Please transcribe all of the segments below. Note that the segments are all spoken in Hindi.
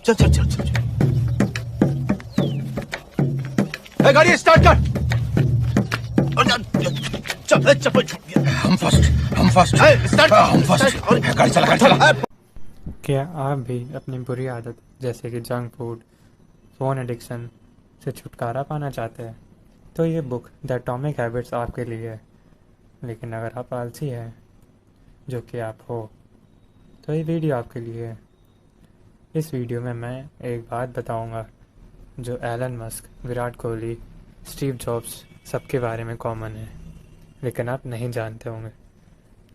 चल चल चल चल चल। ए, गाड़ी स्टार्ट कर। चल चप्पल छूट गया। हम फर्स्ट स्टार्ट हम फर्स्ट गाड़ी चला। क्या आप भी अपनी बुरी आदत जैसे कि जंक फूड, फ़ोन एडिक्शन से छुटकारा पाना चाहते हैं? तो ये बुक द एटॉमिक हैबिट्स आपके लिए है। लेकिन अगर आप आलसी हैं, जो कि आप हो, तो ये वीडियो आपके लिए है। इस वीडियो में मैं एक बात बताऊंगा जो Elon Musk, Virat Kohli, Steve Jobs सबके बारे में कॉमन है, लेकिन आप नहीं जानते होंगे।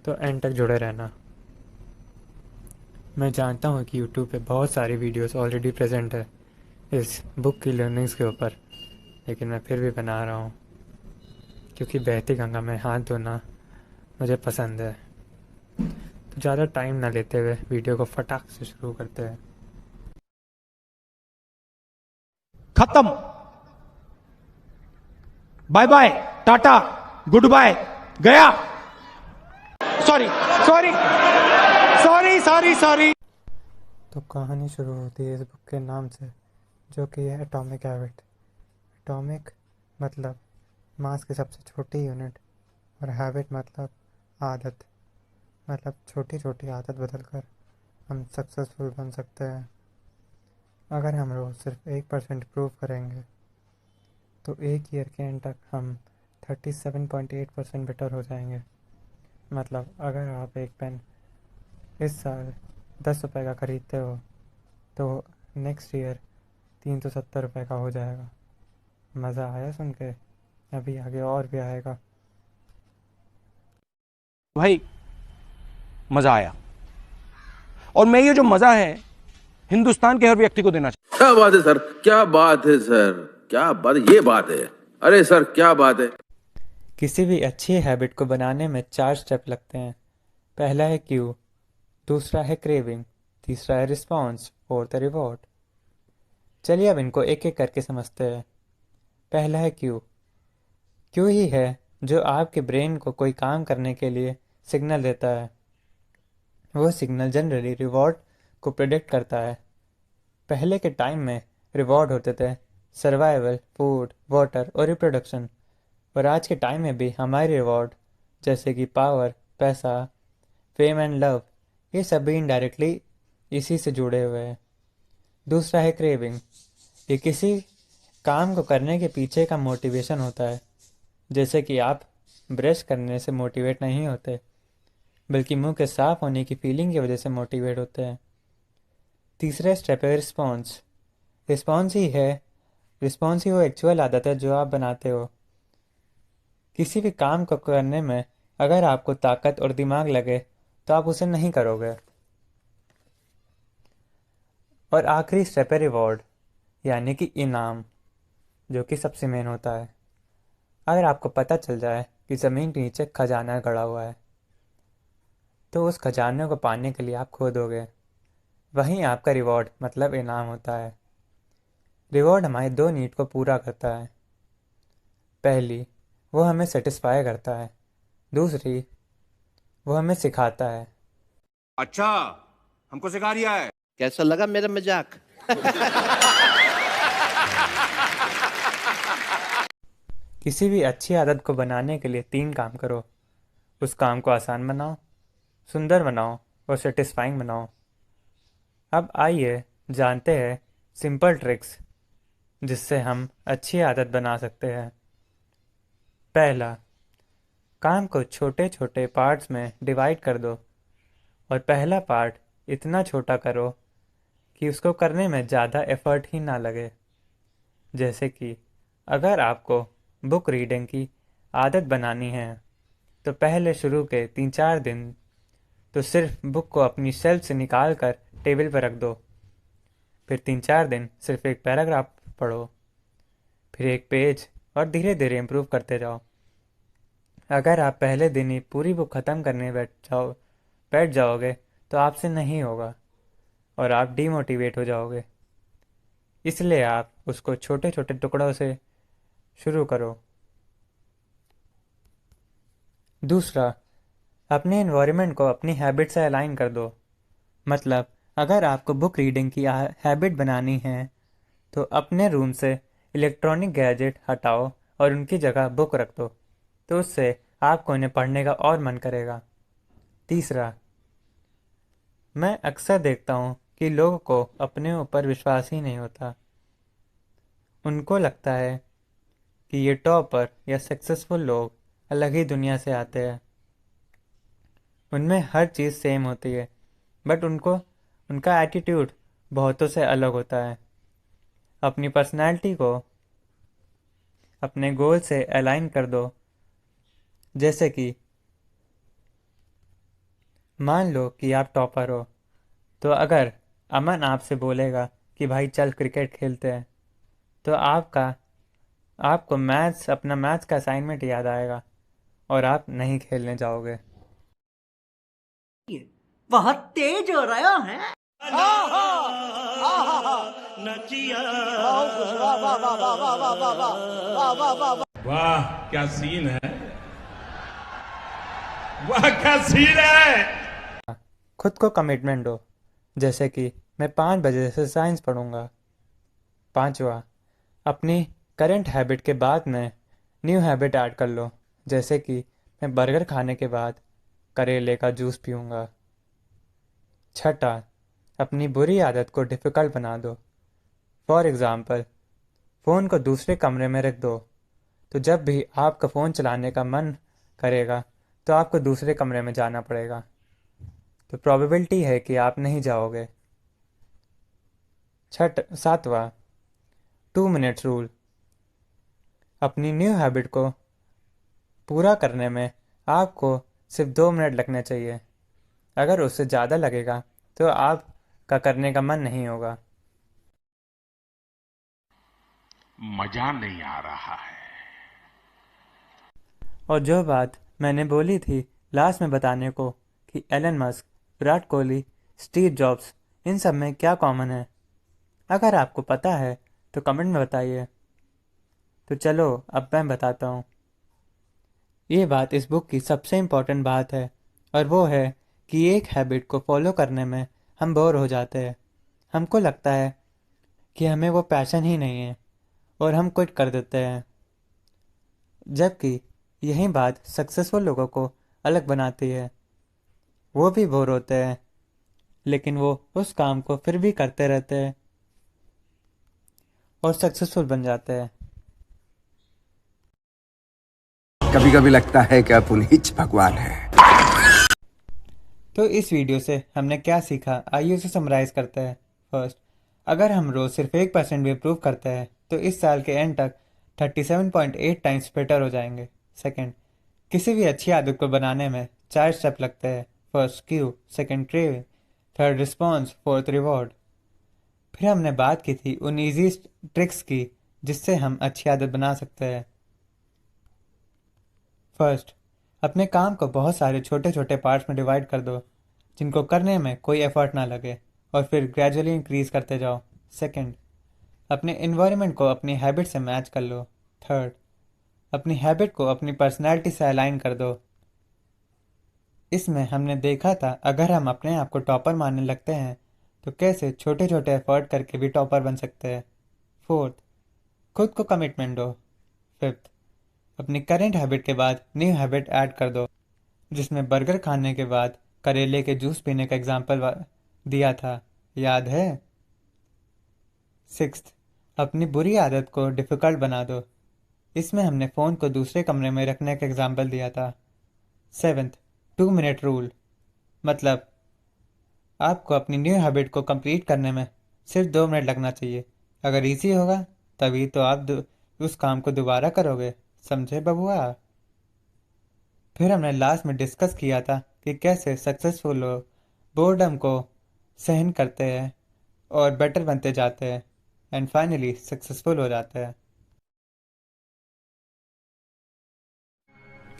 तो एंड तक जुड़े रहना। मैं जानता हूँ कि YouTube पे बहुत सारी वीडियोस ऑलरेडी प्रेजेंट है इस बुक की लर्निंग्स के ऊपर, लेकिन मैं फिर भी बना रहा हूँ क्योंकि बहती गंगा में हाथ धोना मुझे पसंद है। तो ज़्यादा टाइम ना लेते हुए वीडियो को फटाक से शुरू करते हैं। खत्म। Bye bye, tata, good bye, गया। Sorry sorry sorry sorry sorry. तो कहानी शुरू होती है इस बुक के नाम से, जो कि है एटॉमिक हैबिट। एटॉमिक मतलब मास की सबसे छोटी यूनिट, और हैबिट मतलब आदत। मतलब छोटी छोटी आदत बदलकर हम सक्सेसफुल बन सकते हैं। अगर हम रोज़ सिर्फ 1% इम्प्रूव करेंगे तो एक ईयर के एंड तक हम 37.8% बेटर हो जाएंगे। मतलब अगर आप एक पेन इस साल 10 रुपये का ख़रीदते हो तो नेक्स्ट ईयर 370 रुपये का हो जाएगा। मज़ा आया सुन के? अभी आगे और भी आएगा। भाई मजा आया, और मैं ये जो मजा है हिंदुस्तान के हर व्यक्ति को देना चाहता क्या बात है सर, क्या बात है सर, क्या बात है, ये बात है। अरे सर क्या बात है। किसी भी अच्छी हैबिट को बनाने में 4 स्टेप लगते हैं। पहला है क्यू, दूसरा है क्रेविंग, तीसरा है रिस्पॉन्स, फोर्थ है रिवॉर्ड। चलिए अब इनको एक एक करके समझते हैं। पहला है क्यू। क्यू ही है जो आपके ब्रेन को कोई काम करने के लिए सिग्नल देता है। वो सिग्नल जनरली रिवॉर्ड को प्रेडिक्ट करता है। पहले के टाइम में रिवॉर्ड होते थे सर्वाइवल, फूड, वाटर और रिप्रोडक्शन। और आज के टाइम में भी हमारे रिवॉर्ड जैसे कि पावर, पैसा, फेम एंड लव, ये सभी इनडायरेक्टली इसी से जुड़े हुए हैं। दूसरा है क्रेविंग। ये किसी काम को करने के पीछे का मोटिवेशन होता है। जैसे कि आप ब्रश करने से मोटिवेट नहीं होते, बल्कि मुंह के साफ होने की फीलिंग की वजह से मोटिवेट होते हैं। तीसरा स्टेप है रिस्पॉन्स। रिस्पॉन्स ही वो एक्चुअल आदत है जो आप बनाते हो। किसी भी काम को करने में अगर आपको ताकत और दिमाग लगे तो आप उसे नहीं करोगे। और आखिरी स्टेप है रिवॉर्ड, यानी कि इनाम, जो कि सबसे मेन होता है। अगर आपको पता चल जाए कि ज़मीन के नीचे खजाना गड़ा हुआ है, तो उस खजाने को पाने के लिए आप खोदोगे। वहीं आपका रिवॉर्ड मतलब इनाम होता है। रिवॉर्ड हमारी 2 नीड को पूरा करता है। पहली, वो हमें सेटिस्फाई करता है। दूसरी, वो हमें सिखाता है। अच्छा, हमको सिखा रिया है। कैसा लगा मेरा मजाक? किसी भी अच्छी आदत को बनाने के लिए 3 काम करो। उस काम को आसान बनाओ, सुंदर बनाओ और सेटिस्फाइंग बनाओ। अब आइए जानते हैं सिंपल ट्रिक्स जिससे हम अच्छी आदत बना सकते हैं। पहला, काम को छोटे छोटे पार्ट्स में डिवाइड कर दो, और पहला पार्ट इतना छोटा करो कि उसको करने में ज़्यादा एफर्ट ही ना लगे। जैसे कि अगर आपको बुक रीडिंग की आदत बनानी है तो पहले शुरू के 3-4 दिन तो सिर्फ बुक को अपनी शेल्फ से निकाल कर टेबल पर रख दो। फिर 3-4 दिन सिर्फ एक पैराग्राफ पढ़ो, फिर एक पेज, और धीरे धीरे इम्प्रूव करते जाओ। अगर आप पहले दिन ही पूरी बुक ख़त्म करने बैठ जाओगे तो आपसे नहीं होगा और आप डीमोटिवेट हो जाओगे। इसलिए आप उसको छोटे छोटे टुकड़ों से शुरू करो। दूसरा, अपने एनवायरनमेंट को अपनी हैबिट से अलाइन कर दो। मतलब अगर आपको बुक रीडिंग की हैबिट बनानी है तो अपने रूम से इलेक्ट्रॉनिक गैजेट हटाओ और उनकी जगह बुक रख दो, तो उससे आपको उन्हें पढ़ने का और मन करेगा। तीसरा, मैं अक्सर देखता हूँ कि लोगों को अपने ऊपर विश्वास ही नहीं होता। उनको लगता है कि ये टॉपर या सक्सेसफुल लोग अलग ही दुनिया से आते हैं, उनमें हर चीज़ सेम होती है, बट उनका एटीट्यूड बहुतों से अलग होता है। अपनी पर्सनैलिटी को अपने गोल से अलाइन कर दो। जैसे कि मान लो कि आप टॉपर हो, तो अगर अमन आपसे बोलेगा कि भाई चल क्रिकेट खेलते हैं, तो आपको अपना मैथ्स का असाइनमेंट याद आएगा और आप नहीं खेलने जाओगे। बहुत तेज हो रहा है। वाह क्या सीन है, वाह क्या सीन है। खुद को कमिटमेंट दो, जैसे कि मैं 5 बजे से साइंस पढ़ूंगा। पांचवा, अपनी करंट हैबिट के बाद में न्यू हैबिट ऐड कर लो, जैसे कि मैं बर्गर खाने के बाद करेले का जूस पीऊंगा। छठा, अपनी बुरी आदत को डिफ़िकल्ट बना दो। फॉर एग्ज़ाम्पल, फ़ोन को दूसरे कमरे में रख दो, तो जब भी आपका फ़ोन चलाने का मन करेगा तो आपको दूसरे कमरे में जाना पड़ेगा, तो प्रोबेबिलिटी है कि आप नहीं जाओगे। सातवां, 2 मिनट्स रूल। अपनी न्यू हैबिट को पूरा करने में आपको सिर्फ 2 मिनट लगने चाहिए। अगर उससे ज़्यादा लगेगा तो आपका करने का मन नहीं होगा। मजा नहीं आ रहा है। और जो बात मैंने बोली थी लास्ट में बताने को कि Elon Musk, Virat Kohli, Steve Jobs, इन सब में क्या कॉमन है, अगर आपको पता है तो कमेंट में बताइए। तो चलो अब मैं बताता हूँ। ये बात इस बुक की सबसे इम्पोर्टेंट बात है, और वो है कि एक हैबिट को फॉलो करने में हम बोर हो जाते हैं। हमको लगता है कि हमें वो पैशन ही नहीं है और हम क्विट कर देते हैं। जबकि यही बात सक्सेसफुल लोगों को अलग बनाती है। वो भी बोर होते हैं, लेकिन वो उस काम को फिर भी करते रहते हैं और सक्सेसफुल बन जाते हैं। कभी कभी लगता है कि आप उन्हीं भगवान हैं। तो इस वीडियो से हमने क्या सीखा, आइए उसे समराइज करते हैं। फर्स्ट, अगर हम रोज़ सिर्फ 1% भी इम्प्रूव करते हैं तो इस साल के एंड तक 37.8 टाइम्स बेटर हो जाएंगे। सेकंड, किसी भी अच्छी आदत को बनाने में 4 स्टेप लगते हैं। First Q, second craving, third response, fourth reward. फिर हमने बात की थी उन ईजी ट्रिक्स की जिससे हम अच्छी आदत बना सकते हैं। फर्स्ट, अपने काम को बहुत सारे छोटे छोटे पार्ट्स में डिवाइड कर दो जिनको करने में कोई एफर्ट ना लगे, और फिर ग्रेजुअली इंक्रीज करते जाओ। सेकंड, अपने इन्वायरमेंट को अपनी हैबिट से मैच कर लो। थर्ड, अपनी हैबिट को अपनी पर्सनैलिटी से अलाइन कर दो। इसमें हमने देखा था अगर हम अपने आप को टॉपर मानने लगते हैं तो कैसे छोटे छोटे एफर्ट करके भी टॉपर बन सकते हैं। फोर्थ, खुद को कमिटमेंट दो। फिफ्थ, अपनी करंट हैबिट के बाद न्यू हैबिट ऐड कर दो, जिसमें बर्गर खाने के बाद करेले के जूस पीने का एग्जाम्पल दिया था, याद है। सिक्स्थ, अपनी बुरी आदत को डिफ़िकल्ट बना दो, इसमें हमने फ़ोन को दूसरे कमरे में रखने का एग्जाम्पल दिया था। सेवेंथ, 2 मिनट रूल, मतलब आपको अपनी न्यू हैबिट को कंप्लीट करने में सिर्फ 2 मिनट लगना चाहिए। अगर इजी होगा तभी तो आप उस काम को दोबारा करोगे, समझे बबुआ। फिर हमने लास्ट में डिस्कस किया था कि कैसे सक्सेसफुल लोग बोर्डम को सहन करते हैं और बेटर बनते जाते हैं एंड फाइनली सक्सेसफुल हो जाते हैं।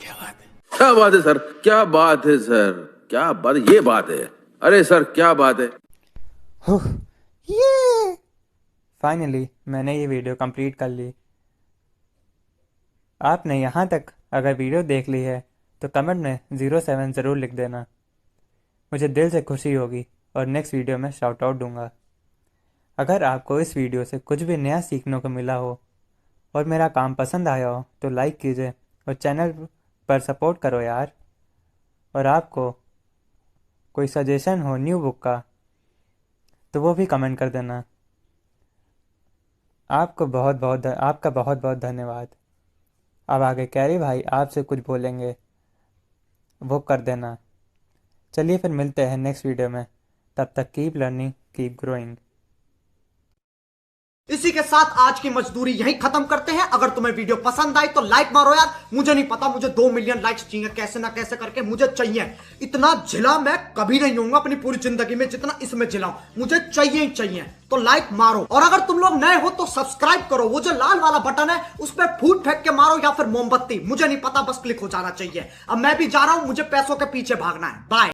क्या बात है सर, क्या बात है सर, क्या बात, ये बात है। अरे सर क्या बात है। ये फाइनली मैंने ये वीडियो कंप्लीट कर ली। आपने यहाँ तक अगर वीडियो देख ली है तो कमेंट में 07 ज़रूर लिख देना, मुझे दिल से खुशी होगी और नेक्स्ट वीडियो में शाउट आउट दूंगा। अगर आपको इस वीडियो से कुछ भी नया सीखने को मिला हो और मेरा काम पसंद आया हो तो लाइक कीजिए और चैनल पर सपोर्ट करो यार। और आपको कोई सजेशन हो न्यू बुक का तो वो भी कमेंट कर देना। आपका बहुत बहुत धन्यवाद। अब आगे कैरी भाई आपसे कुछ बोलेंगे, वो कर देना। चलिए फिर मिलते हैं नेक्स्ट वीडियो में, तब तक कीप लर्निंग कीप ग्रोइंग। इसी के साथ आज की मजदूरी यहीं खत्म करते हैं। अगर तुम्हें वीडियो पसंद आई तो लाइक मारो यार। मुझे नहीं पता, मुझे 2 मिलियन लाइक्स चाहिए, कैसे ना कैसे करके मुझे चाहिए। इतना झिला मैं कभी नहीं होऊंगा अपनी पूरी जिंदगी में जितना इसमें झिलाऊं, मुझे चाहिए ही चाहिए। तो लाइक मारो, और अगर तुम लोग नए हो तो सब्सक्राइब करो। वो जो लाल वाला बटन है उस पर फूट फेंक के मारो या फिर मोमबत्ती, मुझे नहीं पता, बस क्लिक हो जाना चाहिए। अब मैं भी जा रहा हूं, मुझे पैसों के पीछे भागना है। बाय।